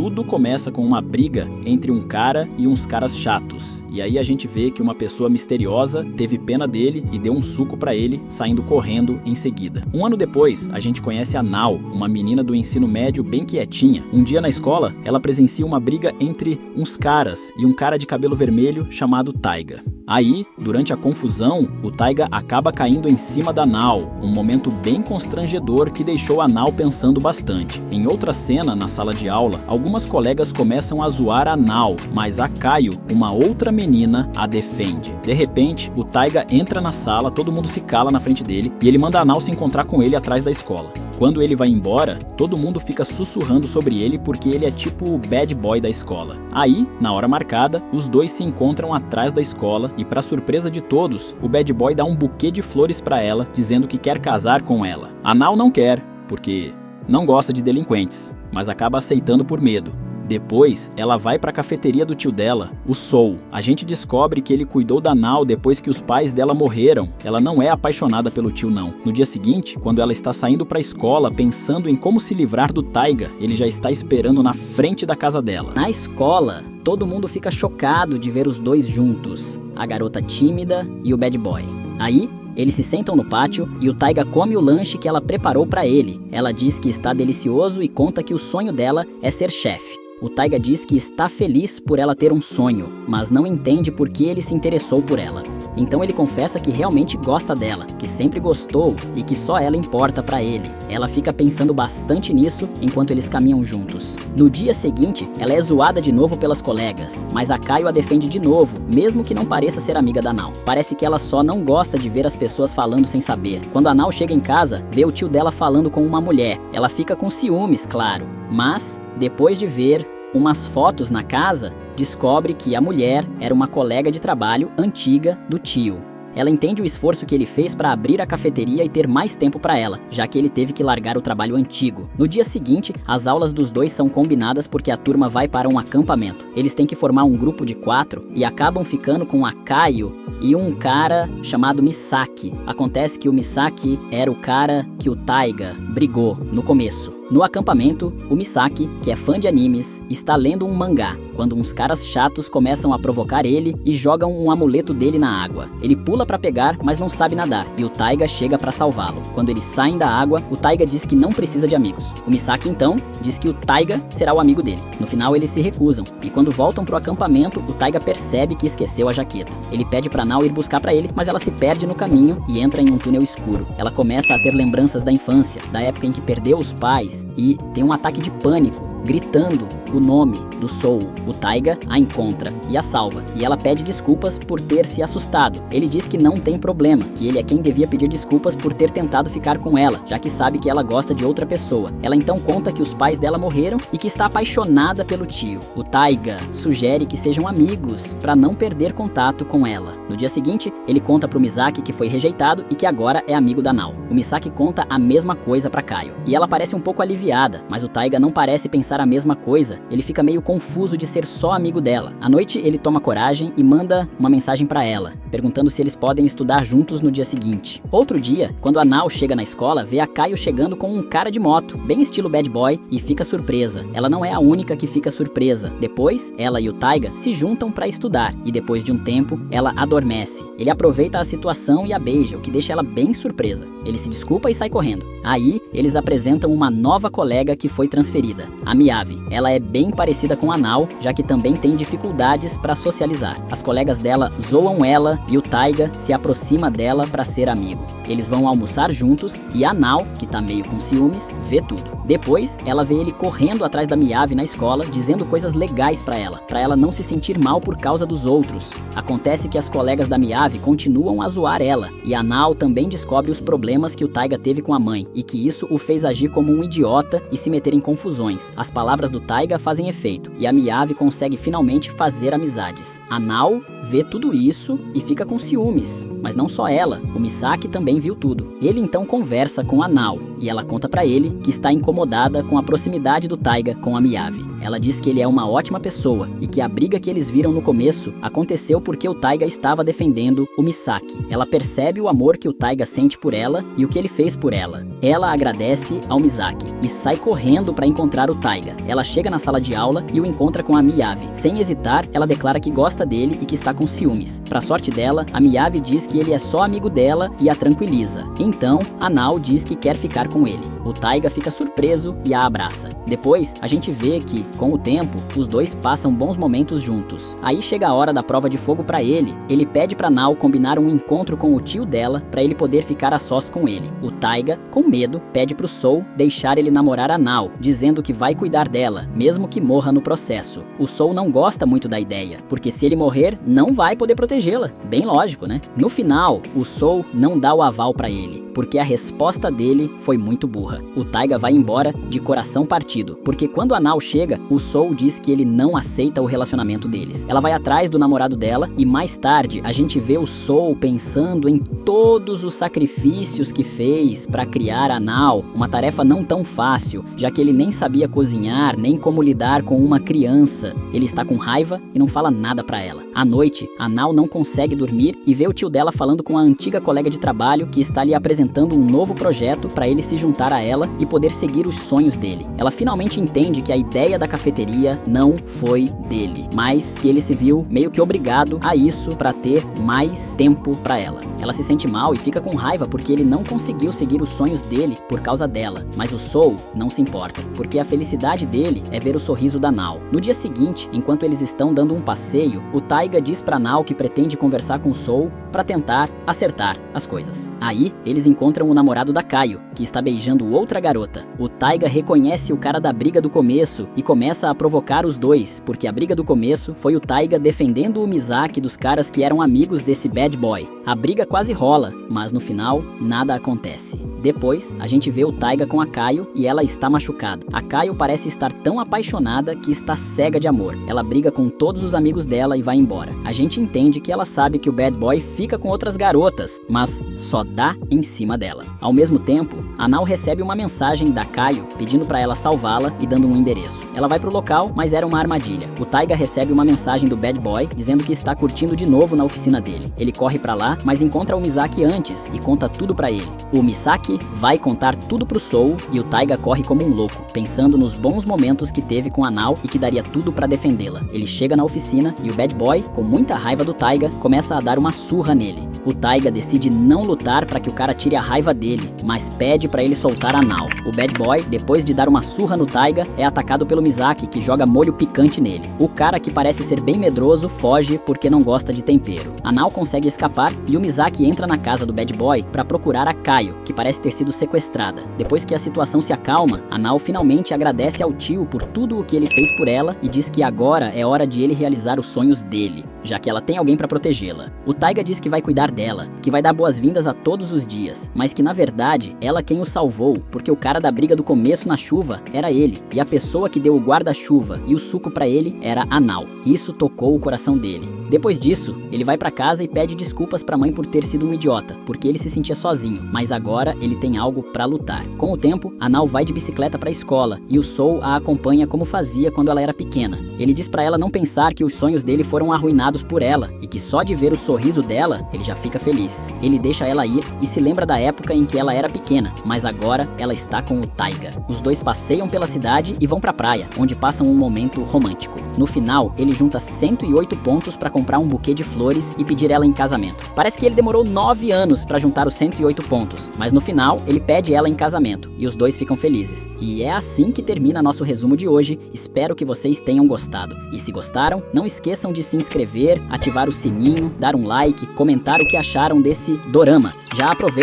Tudo começa com uma briga entre um cara e uns caras chatos. E aí a gente vê que uma pessoa misteriosa teve pena dele e deu um suco pra ele, saindo correndo em seguida. Um ano depois, a gente conhece a Nao, uma menina do ensino médio bem quietinha. Um dia na escola, ela presencia uma briga entre uns caras e um cara de cabelo vermelho chamado Taiga. Aí, durante a confusão, o Taiga acaba caindo em cima da Nao, um momento bem constrangedor que deixou a Nao pensando bastante. Em outra cena, na sala de aula, algumas colegas começam a zoar a Nao, mas a Kaio, uma outra menina, a defende. De repente, o Taiga entra na sala, todo mundo se cala na frente dele e ele manda a Nao se encontrar com ele atrás da escola. Quando ele vai embora, todo mundo fica sussurrando sobre ele porque ele é tipo o bad boy da escola. Aí, na hora marcada, os dois se encontram atrás da escola e, para surpresa de todos, o bad boy dá um buquê de flores para ela, dizendo que quer casar com ela. A Nao não quer, porque não gosta de delinquentes, mas acaba aceitando por medo. Depois, ela vai para a cafeteria do tio dela, o Sou. A gente descobre que ele cuidou da Nao depois que os pais dela morreram. Ela não é apaixonada pelo tio não. No dia seguinte, quando ela está saindo para a escola pensando em como se livrar do Taiga, ele já está esperando na frente da casa dela. Na escola, todo mundo fica chocado de ver os dois juntos, a garota tímida e o bad boy. Aí, eles se sentam no pátio e o Taiga come o lanche que ela preparou para ele. Ela diz que está delicioso e conta que o sonho dela é ser chefe. O Taiga diz que está feliz por ela ter um sonho, mas não entende por que ele se interessou por ela. Então ele confessa que realmente gosta dela, que sempre gostou e que só ela importa pra ele. Ela fica pensando bastante nisso enquanto eles caminham juntos. No dia seguinte, ela é zoada de novo pelas colegas, mas a Kaio a defende de novo, mesmo que não pareça ser amiga da Nao. Parece que ela só não gosta de ver as pessoas falando sem saber. Quando a Nao chega em casa, vê o tio dela falando com uma mulher. Ela fica com ciúmes, claro, mas depois de ver umas fotos na casa, descobre que a mulher era uma colega de trabalho antiga do tio. Ela entende o esforço que ele fez para abrir a cafeteria e ter mais tempo para ela, já que ele teve que largar o trabalho antigo. No dia seguinte, as aulas dos dois são combinadas porque a turma vai para um acampamento. Eles têm que formar um grupo de 4 e acabam ficando com a Kaio e um cara chamado Misaki. Acontece que o Misaki era o cara que o Taiga brigou no começo. No acampamento, o Misaki, que é fã de animes, está lendo um mangá, quando uns caras chatos começam a provocar ele e jogam um amuleto dele na água. Ele pula pra pegar, mas não sabe nadar, e o Taiga chega pra salvá-lo. Quando eles saem da água, o Taiga diz que não precisa de amigos. O Misaki, então, diz que o Taiga será o amigo dele. No final, eles se recusam, e quando voltam pro acampamento, o Taiga percebe que esqueceu a jaqueta. Ele pede pra Nao ir buscar pra ele, mas ela se perde no caminho e entra em um túnel escuro. Ela começa a ter lembranças da infância, da época em que perdeu os pais, e tem um ataque de pânico, gritando o nome do Sou. O Taiga a encontra e a salva, e ela pede desculpas por ter se assustado. Ele diz que não tem problema, que ele é quem devia pedir desculpas por ter tentado ficar com ela, já que sabe que ela gosta de outra pessoa. Ela então conta que os pais dela morreram e que está apaixonada pelo tio. O Taiga sugere que sejam amigos, para não perder contato com ela. No dia seguinte, ele conta pro Misaki que foi rejeitado e que agora é amigo da Nao. O Misaki conta a mesma coisa pra Kaio, e ela parece um pouco aliviada, mas o Taiga não parece pensar a mesma coisa. Ele fica meio confuso de ser só amigo dela. À noite, ele toma coragem e manda uma mensagem pra ela, perguntando se eles podem estudar juntos no dia seguinte. Outro dia, quando a Nao chega na escola, vê a Kaio chegando com um cara de moto, bem estilo bad boy, e fica surpresa. Ela não é a única que fica surpresa. Depois, ela e o Taiga se juntam pra estudar, e depois de um tempo, ela adormece. Ele aproveita a situação e a beija, o que deixa ela bem surpresa. Ele se desculpa e sai correndo. Aí, eles apresentam uma nova colega que foi transferida, a Miyavi. Ela é bem parecida com a Nao, já que também tem dificuldades para socializar. As colegas dela zoam ela e o Taiga se aproxima dela para ser amigo. Eles vão almoçar juntos e a Nao, que tá meio com ciúmes, vê tudo. Depois, ela vê ele correndo atrás da Miyavi na escola, dizendo coisas legais pra ela não se sentir mal por causa dos outros. Acontece que as colegas da Miyavi continuam a zoar ela, e a Nao também descobre os problemas que o Taiga teve com a mãe, e que isso o fez agir como um idiota e se meter em confusões. As palavras do Taiga fazem efeito, e a Miyavi consegue finalmente fazer amizades. A Nao vê tudo isso e fica com ciúmes, mas não só ela, o Misaki também viu tudo. Ele então conversa com a Nao, e ela conta pra ele que está incomodada com a proximidade do Taiga com a Miyavi. Ela diz que ele é uma ótima pessoa e que a briga que eles viram no começo aconteceu porque o Taiga estava defendendo o Misaki. Ela percebe o amor que o Taiga sente por ela e o que ele fez por ela. Ela agradece ao Misaki e sai correndo para encontrar o Taiga. Ela chega na sala de aula e o encontra com a Miyavi. Sem hesitar, ela declara que gosta dele e que está com ciúmes. Pra sorte dela, a Miyavi diz que ele é só amigo dela e a tranquiliza. Então, a Nao diz que quer ficar com ele. O Taiga fica surpreso e a abraça. Depois, a gente vê que, com o tempo, os dois passam bons momentos juntos. Aí chega a hora da prova de fogo pra ele. Ele pede pra Nao combinar um encontro com o tio dela pra ele poder ficar a sós com ele. O Taiga, com medo, pede pro Soul deixar ele namorar a Nao, dizendo que vai cuidar dela, mesmo que morra no processo. O Soul não gosta muito da ideia, porque se ele morrer, não vai poder protegê-la. Bem lógico, né? No final, o Soul não dá o aval pra ele, porque a resposta dele foi muito burra. O Taiga vai embora de coração partido, porque quando a Nao chega, o Soul diz que ele não aceita o relacionamento deles. Ela vai atrás do namorado dela e mais tarde a gente vê o Soul pensando em todos os sacrifícios que fez para criar a Nao, uma tarefa não tão fácil, já que ele nem sabia cozinhar, nem como lidar com uma criança. Ele está com raiva e não fala nada para ela. À noite, a Nao não consegue dormir e vê o tio dela falando com a antiga colega de trabalho que está lhe apresentando um novo projeto para ele se juntar a ela e poder seguir os sonhos dele. Ela finalmente entende que a ideia da cafeteria não foi dele, mas que ele se viu meio que obrigado a isso para ter mais tempo para ela. Ela se sente mal e fica com raiva porque ele não conseguiu seguir os sonhos dele por causa dela, mas o Soul não se importa, porque a felicidade dele é ver o sorriso da Nao. No dia seguinte, enquanto eles estão dando um passeio, o Taiga diz pra Nao que pretende conversar com o Soul para tentar acertar as coisas. Aí, eles encontram o namorado da Kaio, que está beijando outra garota. O Taiga reconhece o cara da briga do começo e começa a provocar os dois, porque a briga do começo foi o Taiga defendendo o Misaki dos caras que eram amigos desse bad boy. A briga quase rola, mas no final, nada acontece. Depois, a gente vê o Taiga com a Kaio e ela está machucada. A Kaio parece estar tão apaixonada que está cega de amor. Ela briga com todos os amigos dela e vai embora. A gente entende que ela sabe que o bad boy fica com outras garotas, mas só dá em cima dela. Ao mesmo tempo, a Nao recebe uma mensagem da Kaio pedindo para ela salvá-la e dando um endereço. Ela vai pro local, mas era uma armadilha. O Taiga recebe uma mensagem do bad boy dizendo que está curtindo de novo na oficina dele. Ele corre pra lá, mas encontra o Misaki antes e conta tudo pra ele. O Misaki vai contar tudo pro Soul e o Taiga corre como um louco, pensando nos bons momentos que teve com a Nao e que daria tudo pra defendê-la. Ele chega na oficina e o bad boy, com muita raiva do Taiga, começa a dar uma surra nele. O Taiga decide não lutar para que o cara tire a raiva dele, mas pede para ele soltar a Nao. O bad boy, depois de dar uma surra no Taiga, é atacado pelo Misaki, que joga molho picante nele. O cara, que parece ser bem medroso, foge porque não gosta de tempero. A Nao consegue escapar e o Misaki entra na casa do bad boy para procurar a Kaio, que parece ter sido sequestrada. Depois que a situação se acalma, a Nao finalmente agradece ao tio por tudo o que ele fez por ela e diz que agora é hora de ele realizar os sonhos dele, já que ela tem alguém para protegê-la. O Taiga diz que vai cuidar dela, que vai dar boas-vindas a todos os dias, mas que na verdade ela quem o salvou, porque o cara da briga do começo na chuva era ele, e a pessoa que deu o guarda-chuva e o suco para ele era a Nao. Isso tocou o coração dele. Depois disso, ele vai para casa e pede desculpas pra mãe por ter sido um idiota, porque ele se sentia sozinho, mas agora ele tem algo pra lutar. Com o tempo, a Nao vai de bicicleta pra escola e o Soul a acompanha como fazia quando ela era pequena. Ele diz pra ela não pensar que os sonhos dele foram arruinados por ela e que só de ver o sorriso dela, ele já fica feliz. Ele deixa ela ir e se lembra da época em que ela era pequena, mas agora ela está com o Taiga. Os dois passeiam pela cidade e vão pra praia, onde passam um momento romântico. No final, ele junta 108 pontos pra comprar um buquê de flores e pedir ela em casamento. Parece que ele demorou 9 anos pra juntar os 108 pontos, mas no final ele pede ela em casamento e os dois ficam felizes. E é assim que termina nosso resumo de hoje. Espero que vocês tenham gostado. E se gostaram, não esqueçam de se inscrever, ativar o sininho, dar um like, comentar o que acharam desse dorama. Já aproveita